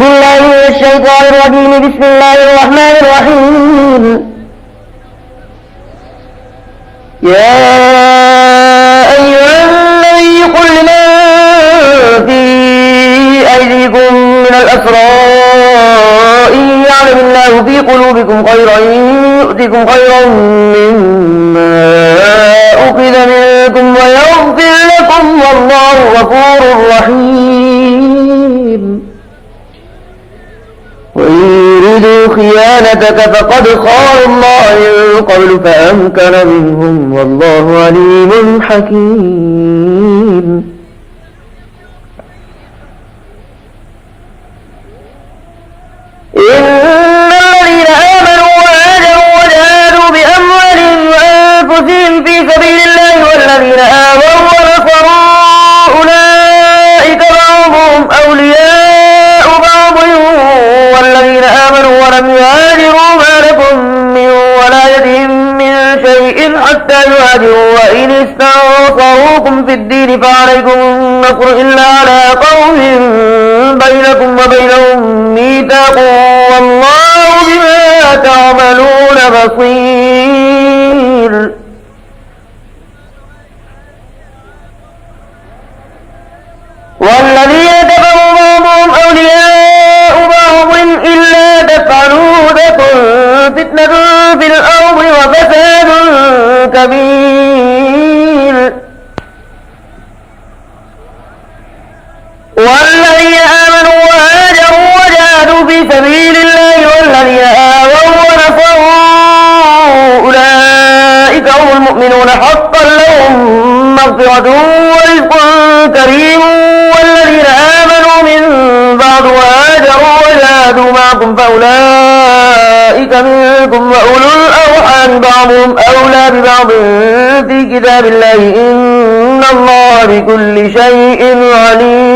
بالله من الشيطان الرجيم. بسم الله الرحمن الرحيم. يا أيها النبي قل لمن في أيديكم من الأسرى إن يعلم الله في قلوبكم خيرا يؤتكم خيرا مما أخذ منكم ويغفر لكم والله غفور رحيم. وإن يريدوا خيانتك فقد خانوا الله من قبل فأمكن منهم والله عليم حكيم. إن الذين آمنوا وهاجروا وجاهدوا بأموالهم وأنفسهم في سبيل الله والذين آووا ونصروا أولئك بعضهم أولياء بعض والذين آمنوا ولم يهاجروا ما لكم من ولايتهم من شيء حتى يهاجروا وإن استنصروكم في الدين فعليكم النصر إلا على قوم بينكم وبينهم ميثاق والله بما تعملون بصير. والذين كفروا بعضهم أولياء بعض إلا تفعلوا تكن فتنة في الأرض وفساد كبير. والذين آمنوا وهاجروا وجاهدوا في سبيل الله والذين آووا ونصروا أولئك هم المؤمنون حقا لهم مغفرة ورزق كريم. والذين آمنوا من بعد وهاجروا وجاهدوا معكم فأولئك منكم وأولو الأرحام بعضهم أولى ببعض في كتاب الله إن الله بكل شيء عليم.